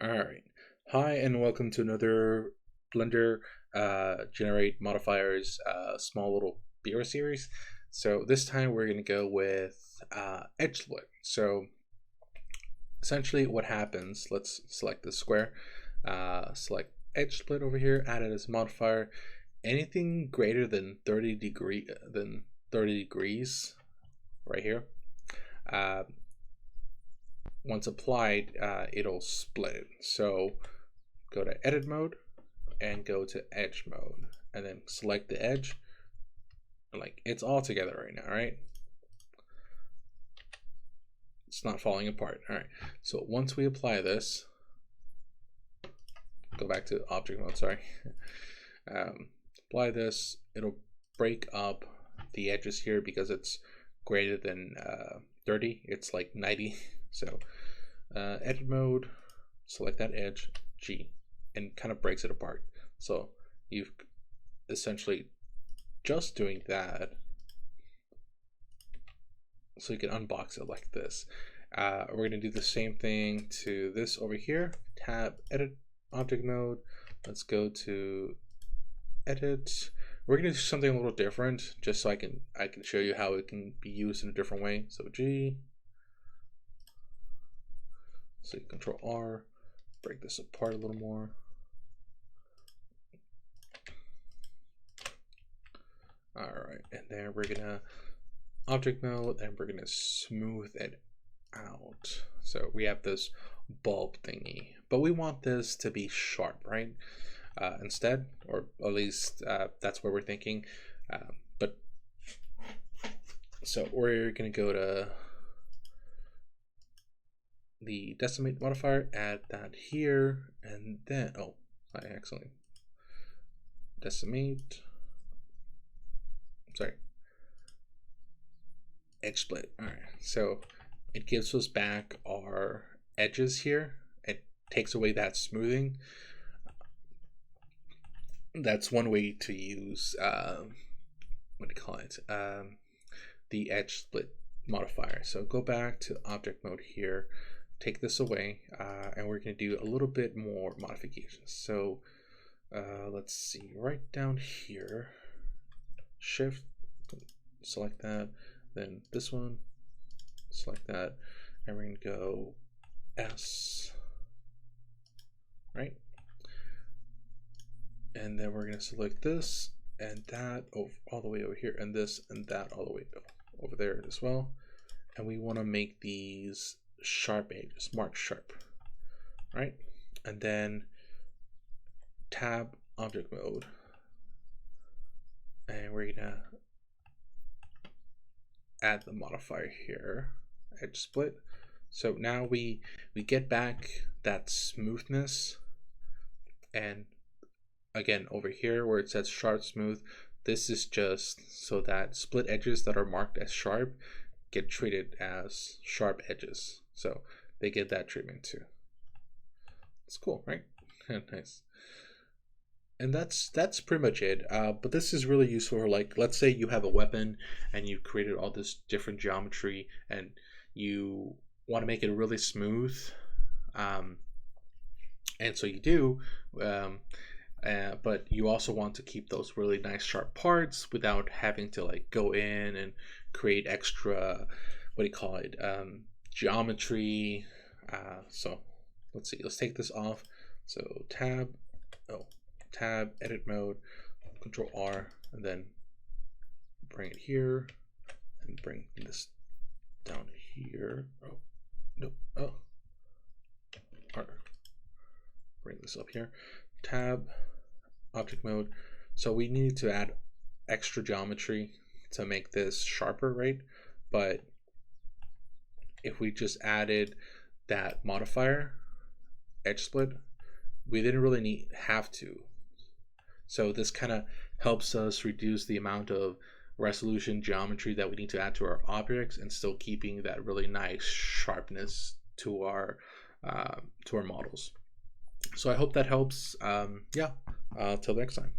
All right. Hi, and welcome to another Blender Generate Modifiers small little beer series. So this time we're going to go with EdgeSplit. So essentially what happens, let's select the square, select EdgeSplit over here, add it as modifier. Anything greater than 30 degrees right here. Once applied, it'll split it. So go to edit mode and go to edge mode and then select the edge. Like, it's all together right now, right? It's not falling apart. All right, so once we apply this, go back to object mode, sorry. Apply this, it'll break up the edges here because it's greater than 30. It's like 90. So edit mode, select that edge, G, and kind of breaks it apart. So you've essentially just doing that. So you can unbox it like this. We're going to do the same thing to this over here. Tab, edit, object mode. Let's go to edit. We're going to do something a little different, just so I can show you how it can be used in a different way. So G. So Control R, break this apart a little more. All right, and then we're gonna object mode and we're gonna smooth it out. So we have this bulb thingy, but we want this to be sharp, right? Instead, or at least that's what we're thinking. But so we're gonna go to the decimate modifier, add that here, and then I accidentally decimate. Sorry, edge split. All right, so it gives us back our edges here. It takes away that smoothing. That's one way to use what do you call it? The edge split modifier. So go back to object mode here. Take this away, and we're going to do a little bit more modifications. So let's see, right down here, shift, select that, then this one, select that, and we're going to go S, right? And then we're going to select this and that all the way over here, and this and that all the way over there as well. And we want to make these sharp edges, mark sharp, right? And then tab object mode, and we're gonna add the modifier here, edge split. So now we get back that smoothness, and again over here where it says sharp smooth, this is just so that split edges that are marked as sharp get treated as sharp edges. So they get that treatment too. It's cool, right? Nice. And that's pretty much it. But this is really useful for, like, let's say you have a weapon and you've created all this different geometry and you want to make it really smooth. And so you do, but you also want to keep those really nice sharp parts without having to like go in and create extra, what do you call it, geometry. So let's see, let's take this off. So tab edit mode, Control R, and then bring it here and bring this down here. Oh no, bring this up here, tab object mode. So we need to add extra geometry to make this sharper, right? But if we just added that modifier, edge split, we didn't really have to. So this kind of helps us reduce the amount of resolution geometry that we need to add to our objects and still keeping that really nice sharpness to our models. So I hope that helps. Yeah, till next time.